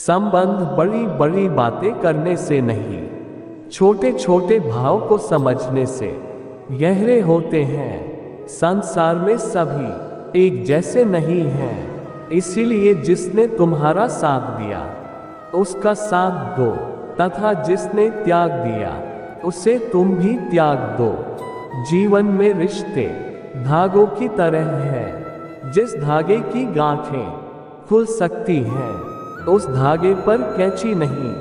संबंध बड़ी बड़ी बातें करने से नहीं, छोटे छोटे भाव को समझने से गहरे होते हैं। संसार में सभी एक जैसे नहीं हैं, इसीलिए जिसने तुम्हारा साथ दिया उसका साथ दो, तथा जिसने त्याग दिया उसे तुम भी त्याग दो। जीवन में रिश्ते धागों की तरह है, जिस धागे की गांठें खुल सकती हैं उस धागे पर कैंची नहीं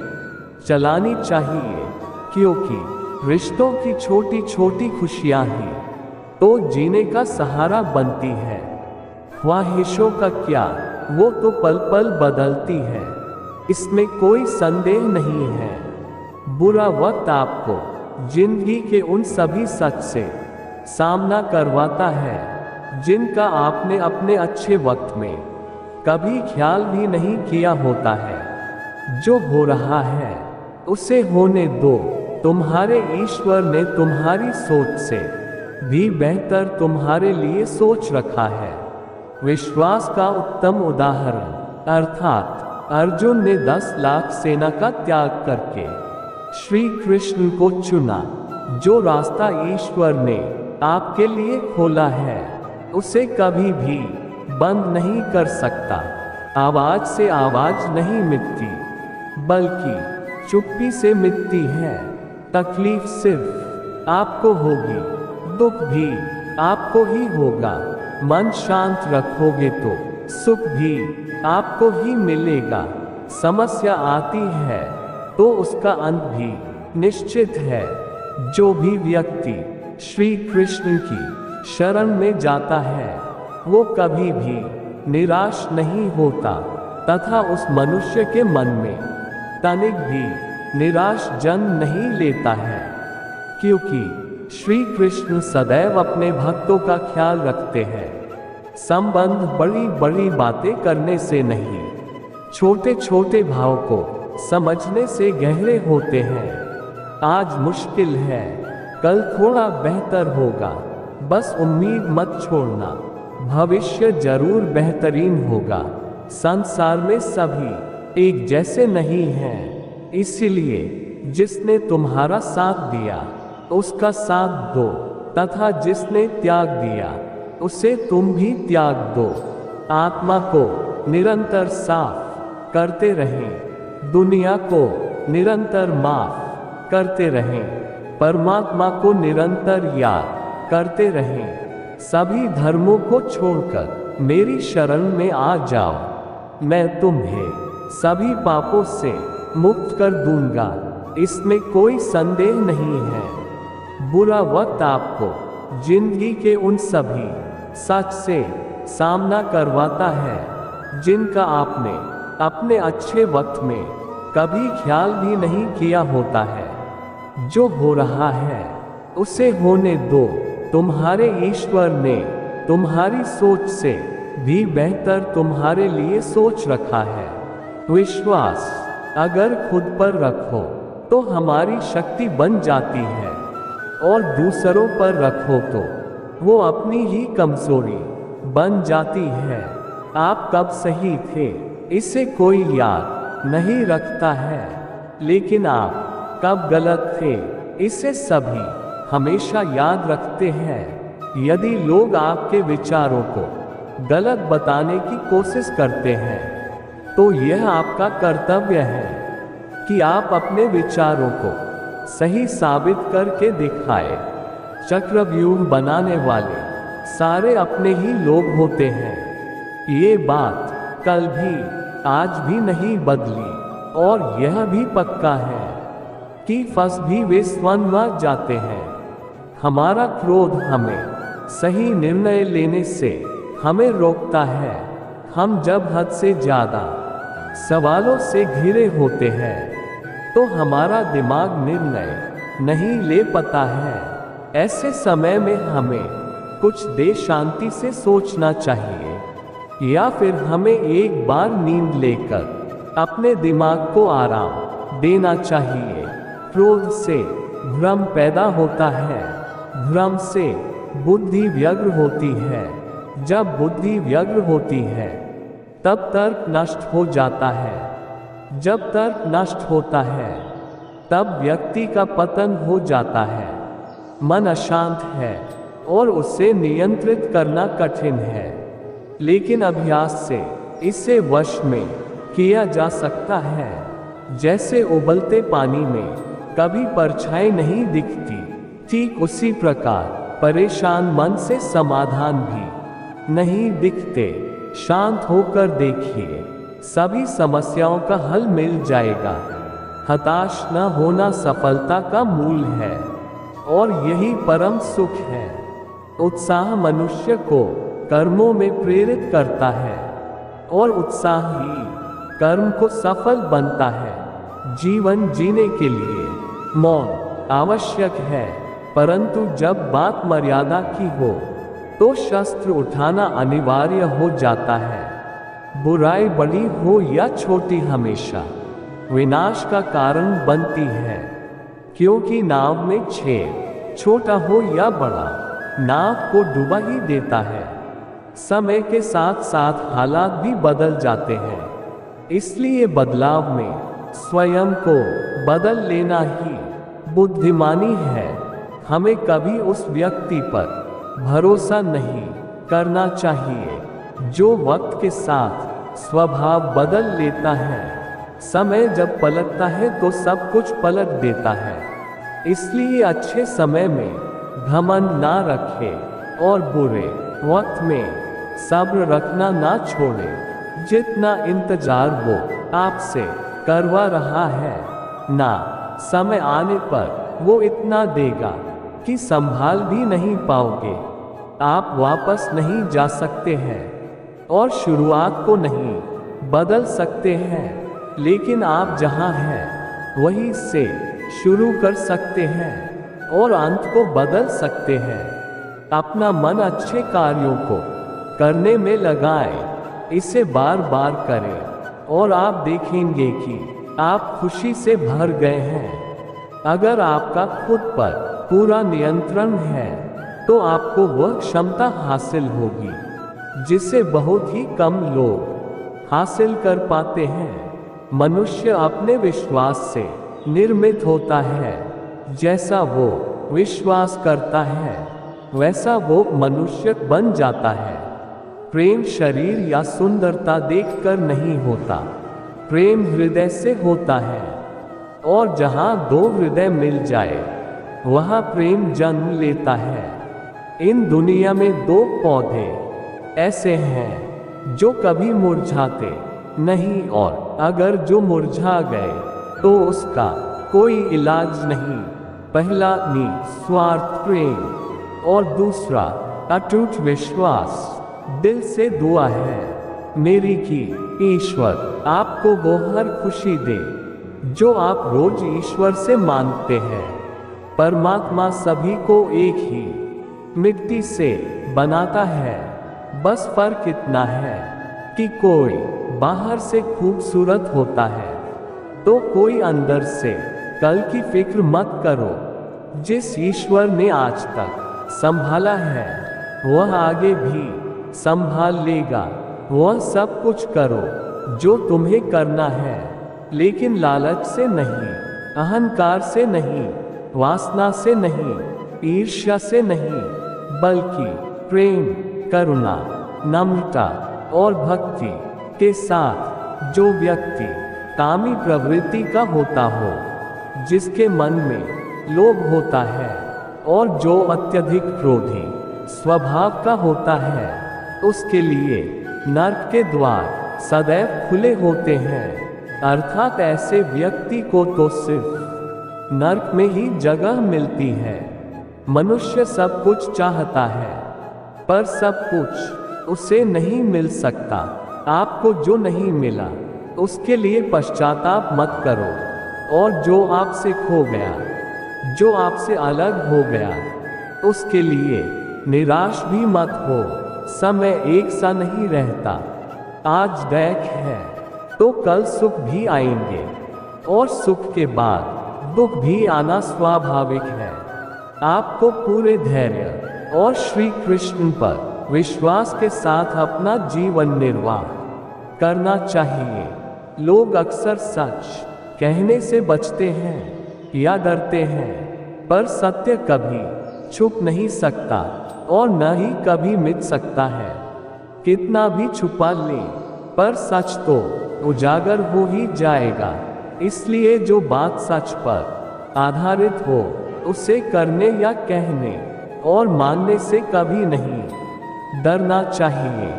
चलानी चाहिए, क्योंकि रिश्तों की छोटी छोटी खुशियां ही तो जीने का सहारा बनती है। ख्वाहिशों का क्या, वो तो पल पल बदलती है, इसमें कोई संदेह नहीं है। बुरा वक्त आपको जिंदगी के उन सभी सच से सामना करवाता है जिनका आपने अपने अच्छे वक्त में कभी ख्याल भी नहीं किया होता है। जो हो रहा है उसे होने दो, तुम्हारे ईश्वर ने तुम्हारी सोच से भी बेहतर तुम्हारे लिए सोच रखा है। विश्वास का उत्तम उदाहरण अर्थात अर्जुन ने 10 लाख सेना का त्याग करके श्री कृष्ण को चुना। जो रास्ता ईश्वर ने आपके लिए खोला है उसे कभी भी बंद नहीं कर सकता। आवाज से आवाज नहीं मिटती, बल्कि चुप्पी से मिटती है। तकलीफ सिर्फ आपको होगी, दुख भी आपको ही होगा। मन शांत रखोगे तो सुख भी आपको ही मिलेगा। समस्या आती है तो उसका अंत भी निश्चित है। जो भी व्यक्ति श्री कृष्ण की शरण में जाता है वो कभी भी निराश नहीं होता, तथा उस मनुष्य के मन में तनिक भी निराश जन्म नहीं लेता है, क्योंकि श्री कृष्ण सदैव अपने भक्तों का ख्याल रखते हैं। संबंध बड़ी बड़ी बातें करने से नहीं, छोटे छोटे भाव को समझने से गहरे होते हैं। आज मुश्किल है, कल थोड़ा बेहतर होगा, बस उम्मीद मत छोड़ना, भविष्य जरूर बेहतरीन होगा। संसार में सभी एक जैसे नहीं हैं, इसलिए जिसने तुम्हारा साथ दिया उसका साथ दो, तथा जिसने त्याग दिया उसे तुम भी त्याग दो। आत्मा को निरंतर साफ करते रहें, दुनिया को निरंतर माफ करते रहें, परमात्मा को निरंतर याद करते रहें। सभी धर्मों को छोड़कर मेरी शरण में आ जाओ, मैं तुम्हें सभी पापों से मुक्त कर दूंगा, इसमें कोई संदेह नहीं है। बुरा वक्त आपको जिंदगी के उन सभी सच से सामना करवाता है जिनका आपने अपने अच्छे वक्त में कभी ख्याल भी नहीं किया होता है। जो हो रहा है उसे होने दो, तुम्हारे ईश्वर ने तुम्हारी सोच से भी बेहतर तुम्हारे लिए सोच रखा है। विश्वास अगर खुद पर रखो तो हमारी शक्ति बन जाती है, और दूसरों पर रखो तो वो अपनी ही कमजोरी बन जाती है। आप कब सही थे इसे कोई याद नहीं रखता है, लेकिन आप कब गलत थे इसे सभी हमेशा याद रखते हैं। यदि लोग आपके विचारों को गलत बताने की कोशिश करते हैं तो यह आपका कर्तव्य है कि आप अपने विचारों को सही साबित करके दिखाए। चक्रव्यूह बनाने वाले सारे अपने ही लोग होते हैं, ये बात कल भी आज भी नहीं बदली, और यह भी पक्का है कि फंस भी वे स्वयं जाते हैं। हमारा क्रोध हमें सही निर्णय लेने से हमें रोकता है। हम जब हद से ज्यादा सवालों से घिरे होते हैं तो हमारा दिमाग निर्णय नहीं ले पाता है। ऐसे समय में हमें कुछ देर शांति से सोचना चाहिए, या फिर हमें एक बार नींद लेकर अपने दिमाग को आराम देना चाहिए। क्रोध से भ्रम पैदा होता है, भ्रम से बुद्धि व्यग्र होती है, जब बुद्धि व्यग्र होती है तब तर्क नष्ट हो जाता है, जब तर्क नष्ट होता है तब व्यक्ति का पतन हो जाता है। मन अशांत है और उसे नियंत्रित करना कठिन है, लेकिन अभ्यास से इसे वश में किया जा सकता है। जैसे उबलते पानी में कभी परछाई नहीं दिखती, ठीक उसी प्रकार परेशान मन से समाधान भी नहीं दिखते। शांत होकर देखिए, सभी समस्याओं का हल मिल जाएगा। हताश न होना सफलता का मूल है और यही परम सुख है। उत्साह मनुष्य को कर्मों में प्रेरित करता है और उत्साह ही कर्म को सफल बनता है। जीवन जीने के लिए मौन आवश्यक है, परंतु जब बात मर्यादा की हो तो शस्त्र उठाना अनिवार्य हो जाता है। बुराई बड़ी हो या छोटी हमेशा विनाश का कारण बनती है, क्योंकि नाव में छेद छोटा हो या बड़ा नाव को डुबा ही देता है। समय के साथ साथ हालात भी बदल जाते हैं, इसलिए बदलाव में स्वयं को बदल लेना ही बुद्धिमानी है। हमें कभी उस व्यक्ति पर भरोसा नहीं करना चाहिए जो वक्त के साथ स्वभाव बदल लेता है। समय जब पलटता है तो सब कुछ पलट देता है, इसलिए अच्छे समय में घमंड ना रखें और बुरे वक्त में सब्र रखना ना छोड़ें। जितना इंतजार वो आपसे करवा रहा है ना, समय आने पर वो इतना देगा कि संभाल भी नहीं पाओगे। आप वापस नहीं जा सकते हैं और शुरुआत को नहीं बदल सकते हैं, लेकिन आप जहां हैं वहीं से शुरू कर सकते हैं और अंत को बदल सकते हैं। अपना मन अच्छे कार्यों को करने में लगाएं, इसे बार बार करें और आप देखेंगे कि आप खुशी से भर गए हैं। अगर आपका खुद पर पूरा नियंत्रण है तो आपको वह क्षमता हासिल होगी जिसे बहुत ही कम लोग हासिल कर पाते हैं। मनुष्य अपने विश्वास से निर्मित होता है। जैसा वो विश्वास करता है वैसा वो मनुष्य बन जाता है। प्रेम शरीर या सुंदरता देखकर नहीं होता, प्रेम हृदय से होता है। और जहां दो हृदय मिल जाए वहां प्रेम जन्म लेता है। इन दुनिया में दो पौधे ऐसे हैं जो कभी मुरझाते नहीं, और अगर जो मुरझा गए तो उसका कोई इलाज नहीं। पहला निस्वार्थ प्रेम और दूसरा अटूट विश्वास। दिल से दुआ है मेरी कि ईश्वर आपको वो हर खुशी दे जो आप रोज ईश्वर से मांगते हैं। परमात्मा सभी को एक ही मिट्टी से बनाता है, बस फर्क इतना है कि कोई बाहर से खूबसूरत होता है तो कोई अंदर से। कल की फिक्र मत करो, जिस ईश्वर ने आज तक संभाला है वह आगे भी संभाल लेगा। वह सब कुछ करो जो तुम्हें करना है, लेकिन लालच से नहीं, अहंकार से नहीं, वासना से नहीं, ईर्ष्या से नहीं, बल्कि प्रेम, करुणा, नम्रता और भक्ति के साथ। जो व्यक्ति कामी प्रवृत्ति का होता हो, जिसके मन में लोभ होता है और जो अत्यधिक क्रोधी स्वभाव का होता है, उसके लिए नरक के द्वार सदैव खुले होते हैं। अर्थात ऐसे व्यक्ति को तो सिर्फ नरक में ही जगह मिलती है। मनुष्य सब कुछ चाहता है पर सब कुछ उसे नहीं मिल सकता। आपको जो नहीं मिला उसके लिए पश्चाताप मत करो, और जो आपसे खो गया, जो आपसे अलग हो गया, उसके लिए निराश भी मत हो। समय एक सा नहीं रहता। आज दैख है तो कल सुख भी आएंगे, और सुख के बाद दुख भी आना स्वाभाविक है। आपको पूरे धैर्य और श्री कृष्ण पर विश्वास के साथ अपना जीवन निर्वाह करना चाहिए, लोग अक्सर सच कहने से बचते हैं या डरते हैं, पर सत्य कभी छुप नहीं सकता और न ही कभी मिट सकता है। कितना भी छुपा ले, पर सच तो उजागर हो ही जाएगा। इसलिए जो बात सच पर आधारित हो, उसे करने या कहने और मानने से कभी नहीं डरना चाहिए।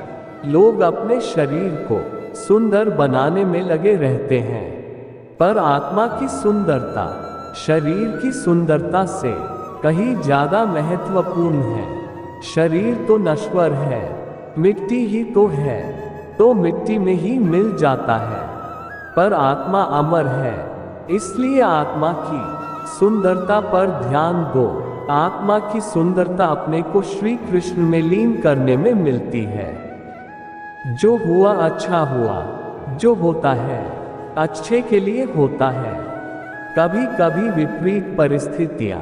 लोग अपने शरीर को सुंदर बनाने में लगे रहते हैं, पर आत्मा की सुंदरता शरीर की सुंदरता से कहीं ज्यादा महत्वपूर्ण है। शरीर तो नश्वर है, मिट्टी ही तो है, तो मिट्टी में ही मिल जाता है, पर आत्मा अमर है। इसलिए आत्मा की सुंदरता पर ध्यान दो। आत्मा की सुंदरता अपने को श्री कृष्ण में लीन करने में मिलती है। जो हुआ अच्छा हुआ, जो होता है अच्छे के लिए होता है। कभी कभी विपरीत परिस्थितियां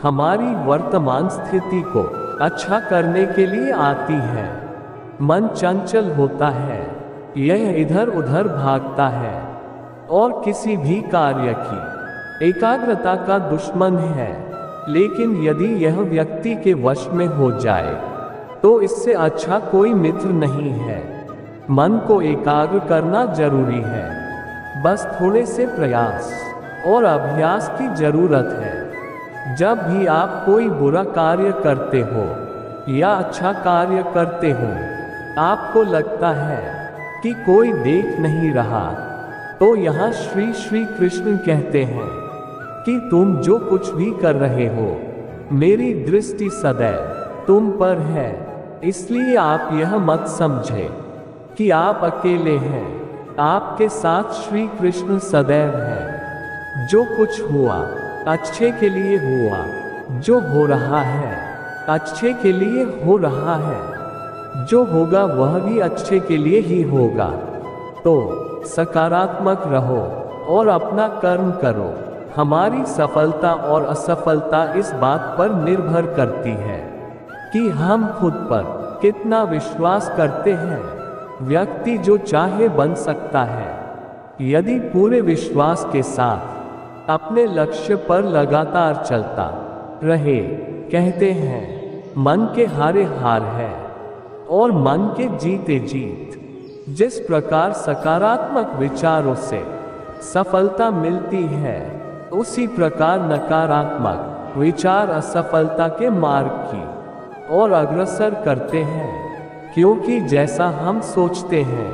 हमारी वर्तमान स्थिति को अच्छा करने के लिए आती है। मन चंचल होता है, यह इधर उधर भागता है और किसी भी कार्य की एकाग्रता का दुश्मन है। लेकिन यदि यह व्यक्ति के वश में हो जाए, तो इससे अच्छा कोई मित्र नहीं है। मन को एकाग्र करना जरूरी है, बस थोड़े से प्रयास और अभ्यास की जरूरत है। जब भी आप कोई बुरा कार्य करते हो या अच्छा कार्य करते हो, आपको लगता है कि कोई देख नहीं रहा, तो यहाँ श्री श्री कृष्ण कहते हैं कि तुम जो कुछ भी कर रहे हो, मेरी दृष्टि सदैव तुम पर है। इसलिए आप यह मत समझे कि आप अकेले हैं, आपके साथ श्री कृष्ण सदैव है। जो कुछ हुआ अच्छे के लिए हुआ, जो हो रहा है अच्छे के लिए हो रहा है, जो होगा वह भी अच्छे के लिए ही होगा। तो सकारात्मक रहो और अपना कर्म करो। हमारी सफलता और असफलता इस बात पर निर्भर करती है कि हम खुद पर कितना विश्वास करते हैं। व्यक्ति जो चाहे बन सकता है, यदि पूरे विश्वास के साथ अपने लक्ष्य पर लगातार चलता रहे। कहते हैं मन के हारे हार है और मन के जीते जीत। जिस प्रकार सकारात्मक विचारों से सफलता मिलती है, उसी प्रकार नकारात्मक विचार असफलता के मार्ग की ओर अग्रसर करते हैं। क्योंकि जैसा हम सोचते हैं,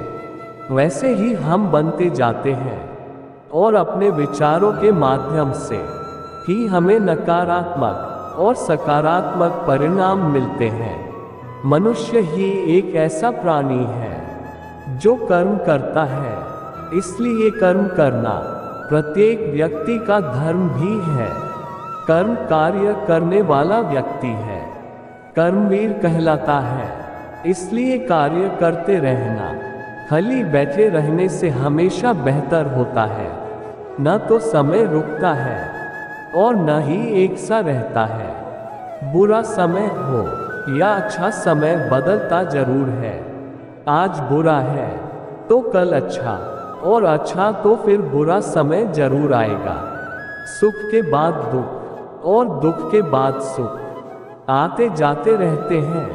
वैसे ही हम बनते जाते हैं और अपने विचारों के माध्यम से ही हमें नकारात्मक और सकारात्मक परिणाम मिलते हैं। मनुष्य ही एक ऐसा प्राणी है जो कर्म करता है, इसलिए कर्म करना प्रत्येक व्यक्ति का धर्म भी है। कर्म कार्य करने वाला व्यक्ति है, कर्मवीर कहलाता है। इसलिए कार्य करते रहना खाली बैठे रहने से हमेशा बेहतर होता है। न तो समय रुकता है और न ही एक सा रहता है। बुरा समय हो या अच्छा समय बदलता जरूर है। आज बुरा है तो कल अच्छा, और अच्छा तो फिर बुरा समय जरूर आएगा। सुख के बाद दुख और दुख के बाद सुख आते जाते रहते हैं।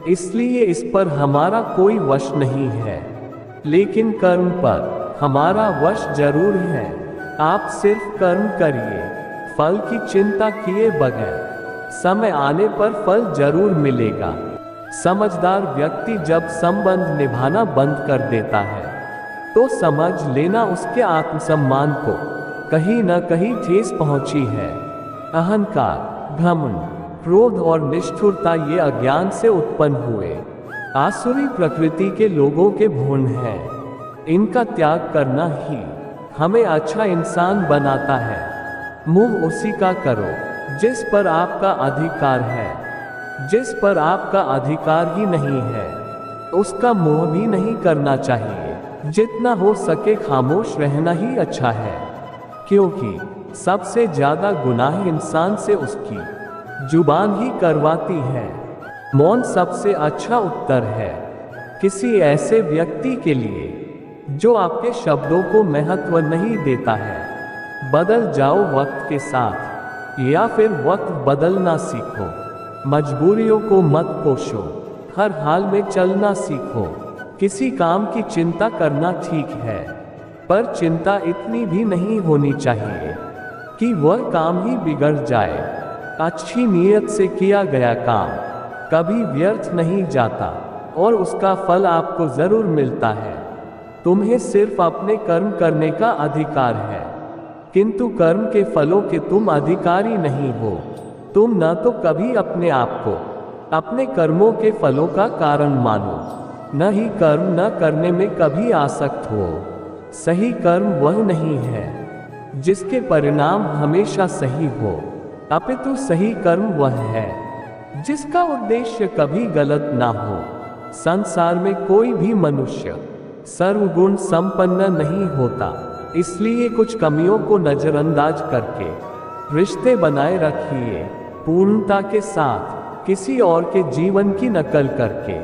इसलिए इस पर हमारा कोई वश नहीं है, लेकिन कर्म पर हमारा वश जरूर है। आप सिर्फ कर्म करिए, फल की चिंता किए बगैर। समय आने पर फल जरूर मिलेगा। समझदार व्यक्ति जब संबंध निभाना बंद कर देता है, तो समझ लेना उसके आत्मसम्मान को कहीं न कहीं ठेस पहुंची है। अहंकार, घमंड, क्रोध और निष्ठुरता ये अज्ञान से उत्पन्न हुए आसुरी प्रकृति के लोगों के गुण हैं। इनका त्याग करना ही हमें अच्छा इंसान बनाता है। मुंह उसी का करो जिस पर आपका अधिकार है। जिस पर आपका अधिकार ही नहीं है, उसका मोह भी नहीं करना चाहिए। जितना हो सके खामोश रहना ही अच्छा है, क्योंकि सबसे ज्यादा गुनाह इंसान से उसकी जुबान ही करवाती है। मौन सबसे अच्छा उत्तर है किसी ऐसे व्यक्ति के लिए जो आपके शब्दों को महत्व नहीं देता है। बदल जाओ वक्त के साथ, या फिर वक्त बदलना सीखो। मजबूरियों को मत कोसो, हर हाल में चलना सीखो। किसी काम की चिंता करना ठीक है, पर चिंता इतनी भी नहीं होनी चाहिए कि वह काम ही बिगड़ जाए। अच्छी नीयत से किया गया काम कभी व्यर्थ नहीं जाता और उसका फल आपको जरूर मिलता है। तुम्हें सिर्फ अपने कर्म करने का अधिकार है, किंतु कर्म के फलों के तुम अधिकारी नहीं हो। तुम न तो कभी अपने आप को अपने कर्मों के फलों का कारण मानो, न ही कर्म न करने में कभी आसक्त हो। सही कर्म वह नहीं है जिसके परिणाम हमेशा सही हो, अपितु सही कर्म वह है जिसका उद्देश्य कभी गलत ना हो। संसार में कोई भी मनुष्य सर्वगुण संपन्न नहीं होता, इसलिए कुछ कमियों को नजरअंदाज करके रिश्ते बनाए रखिए। पूर्णता के साथ किसी और के जीवन की नकल करके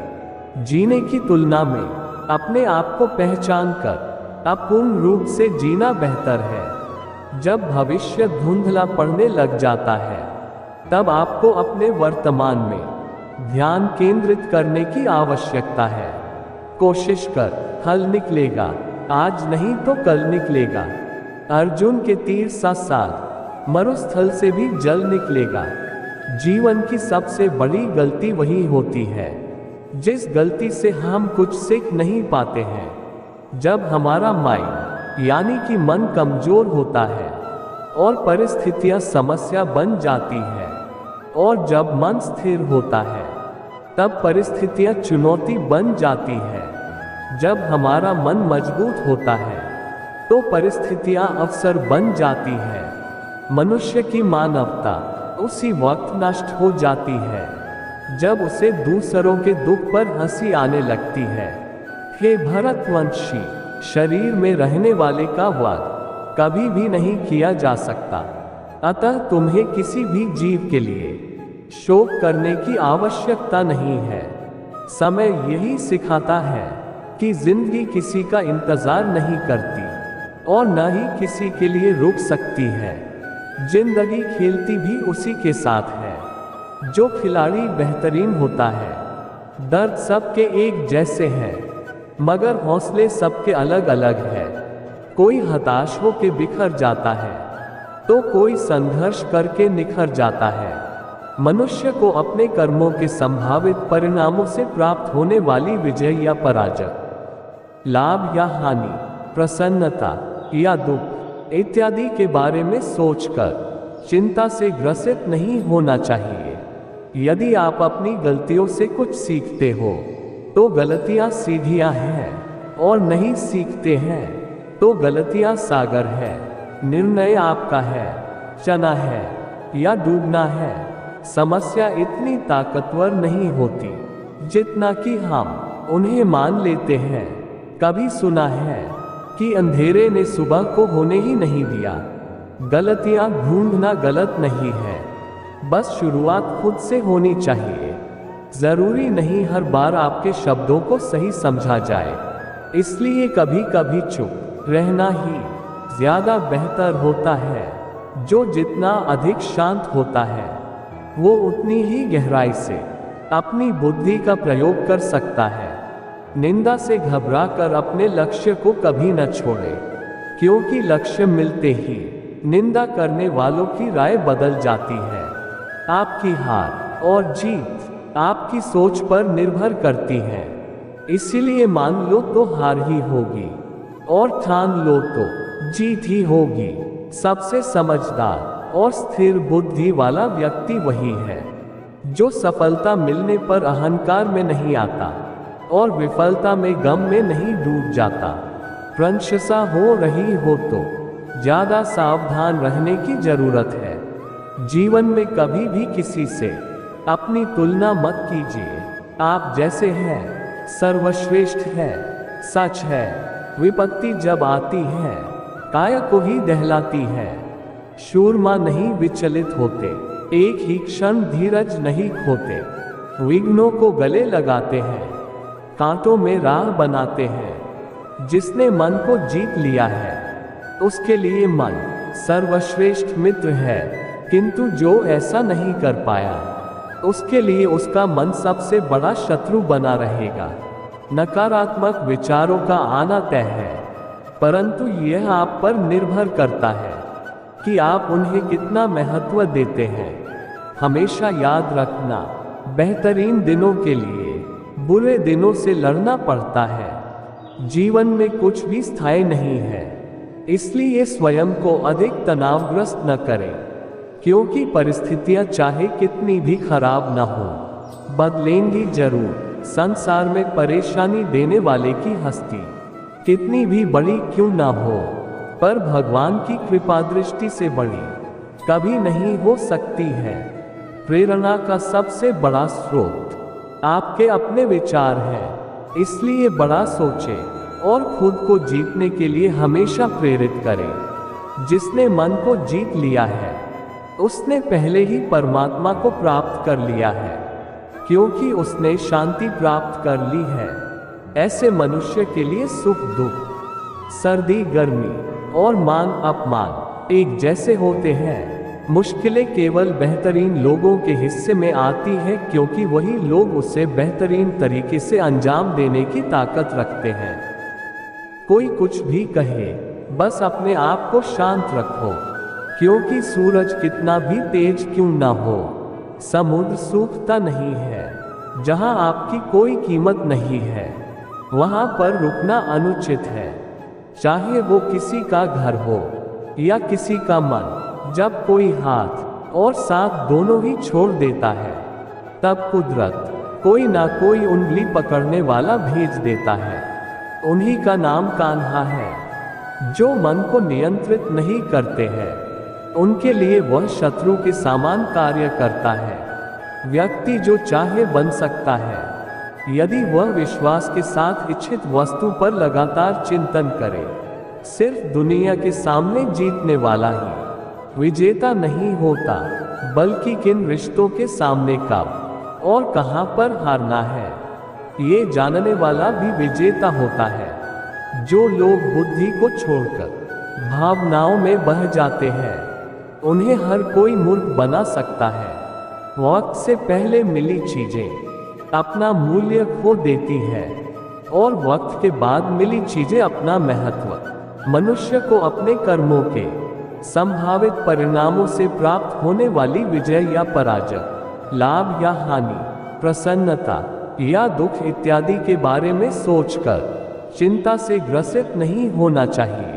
जीने की तुलना में अपने आप को पहचान कर अपूर्ण रूप से जीना बेहतर है। जब भविष्य धुंधला पड़ने लग जाता है, तब आपको अपने वर्तमान में ध्यान केंद्रित करने की आवश्यकता है। कोशिश कर, हल निकलेगा, आज नहीं तो कल निकलेगा। अर्जुन के तीर सा साथ मरुस्थल से भी जल निकलेगा। जीवन की सबसे बड़ी गलती वही होती है जिस गलती से हम कुछ सीख नहीं पाते हैं। जब हमारा माइंड यानी कि मन कमजोर होता है और परिस्थितियां समस्या बन जाती है, और जब मन स्थिर होता है तब परिस्थितियां चुनौती बन जाती है। जब हमारा मन मजबूत होता है तो परिस्थितियां अवसर बन जाती है। मनुष्य की मानवता उसी वक्त नष्ट हो जाती है जब उसे दूसरों के दुख पर हंसी आने लगती है। हे भरतवंशी, शरीर में रहने वाले का वध कभी भी नहीं किया जा सकता, अतः तुम्हें किसी भी जीव के लिए शोक करने की आवश्यकता नहीं है। समय यही सिखाता है कि जिंदगी किसी का इंतजार नहीं करती और न ही किसी के लिए रुक सकती है। जिंदगी खेलती भी उसी के साथ है जो खिलाड़ी बेहतरीन होता है। दर्द सबके एक जैसे हैं, मगर हौसले सबके अलग अलग है। कोई हताश होकर बिखर जाता है तो कोई संघर्ष करके निखर जाता है। मनुष्य को अपने कर्मों के संभावित परिणामों से प्राप्त होने वाली विजय या पराजय, लाभ या हानि, प्रसन्नता या दुख इत्यादि के बारे में सोचकर चिंता से ग्रसित नहीं होना चाहिए। यदि आप अपनी गलतियों से कुछ सीखते हो तो गलतियां सीढ़ियां हैं, और नहीं सीखते हैं तो गलतियां सागर है। निर्णय आपका है, चना है या डूबना है। समस्या इतनी ताकतवर नहीं होती जितना कि हम उन्हें मान लेते हैं। कभी सुना है कि अंधेरे ने सुबह को होने ही नहीं दिया। गलतियां ढूंढना गलत नहीं है, बस शुरुआत खुद से होनी चाहिए। जरूरी नहीं हर बार आपके शब्दों को सही समझा जाए, इसलिए कभी कभी चुप रहना ही ज्यादा बेहतर होता है। जो जितना अधिक शांत होता है वो उतनी ही गहराई से अपनी बुद्धि का प्रयोग कर सकता है। निंदा से घबराकर अपने लक्ष्य को कभी न छोड़े, क्योंकि लक्ष्य मिलते ही निंदा करने वालों की राय बदल जाती है। आपकी हार और जीत आपकी सोच पर निर्भर करती है, इसीलिए मान लो तो हार ही होगी और ठान लो तो जीत ही होगी। सबसे समझदार और स्थिर बुद्धि वाला व्यक्ति वही है जो सफलता मिलने पर अहंकार में नहीं आता और विफलता में गम में नहीं डूब जाता। प्रशंसा हो रही हो तो ज्यादा सावधान रहने की जरूरत है। जीवन में कभी भी किसी से अपनी तुलना मत कीजिए। आप जैसे हैं सर्वश्रेष्ठ है, सच है। विपत्ति जब आती है काया को ही दहलाती है। शूरमा नहीं विचलित होते, एक ही क्षण धीरज नहीं खोते। विघ्नों को गले लगाते हैं, कांटों में राह बनाते हैं। जिसने मन को जीत लिया है उसके लिए मन सर्वश्रेष्ठ मित्र है, किंतु जो ऐसा नहीं कर पाया उसके लिए उसका मन सबसे बड़ा शत्रु बना रहेगा। नकारात्मक विचारों का आना तय है, परंतु यह आप पर निर्भर करता है कि आप उन्हें कितना महत्व देते हैं। हमेशा याद रखना, बेहतरीन दिनों के लिए बुरे दिनों से लड़ना पड़ता है। जीवन में कुछ भी स्थायी नहीं है, इसलिए स्वयं को अधिक तनावग्रस्त न करें, क्योंकि परिस्थितियां चाहे कितनी भी खराब न हो बदलेंगी जरूर। संसार में परेशानी देने वाले की हस्ती कितनी भी बड़ी क्यों ना हो, पर भगवान की कृपा दृष्टि से बड़ी कभी नहीं हो सकती है। प्रेरणा का सबसे बड़ा स्रोत आपके अपने विचार हैं, इसलिए बड़ा सोचें और खुद को जीतने के लिए हमेशा प्रेरित करें। जिसने मन को जीत लिया है उसने पहले ही परमात्मा को प्राप्त कर लिया है, क्योंकि उसने शांति प्राप्त कर ली है। ऐसे मनुष्य के लिए सुख दुख, सर्दी गर्मी और मान अपमान एक जैसे होते हैं। मुश्किलें केवल बेहतरीन लोगों के हिस्से में आती है, क्योंकि वही लोग उसे बेहतरीन तरीके से अंजाम देने की ताकत रखते हैं। कोई कुछ भी कहे, बस अपने आप को शांत रखो, क्योंकि सूरज कितना भी तेज क्यों ना हो समुद्र सूखता नहीं है। जहां आपकी कोई कीमत नहीं है वहां पर रुकना अनुचित है, चाहे वो किसी का घर हो या किसी का मन। जब कोई हाथ और साथ दोनों ही छोड़ देता है तब कुदरत कोई ना कोई उंगली पकड़ने वाला भेज देता है। उन्हीं का नाम कान्हा है। जो मन को नियंत्रित नहीं करते हैं उनके लिए वह शत्रु के समान कार्य करता है। व्यक्ति जो चाहे बन सकता है यदि वह विश्वास के साथ इच्छित वस्तु पर लगातार चिंतन करे। सिर्फ दुनिया के सामने जीतने वाला ही विजेता नहीं होता, बल्कि किन रिश्तों के सामने कब और कहां पर हारना है ये जानने वाला भी विजेता होता है। जो लोग बुद्धि को छोड़कर भावनाओं में बह जाते हैं उन्हें हर कोई मूर्ख बना सकता है। वक्त से पहले मिली चीजें अपना मूल्य खो देती है और वक्त के बाद मिली चीजें अपना महत्व। मनुष्य को अपने कर्मों के संभावित परिणामों से प्राप्त होने वाली विजय या पराजय, लाभ या हानि, प्रसन्नता या दुख इत्यादि के बारे में सोचकर चिंता से ग्रसित नहीं होना चाहिए।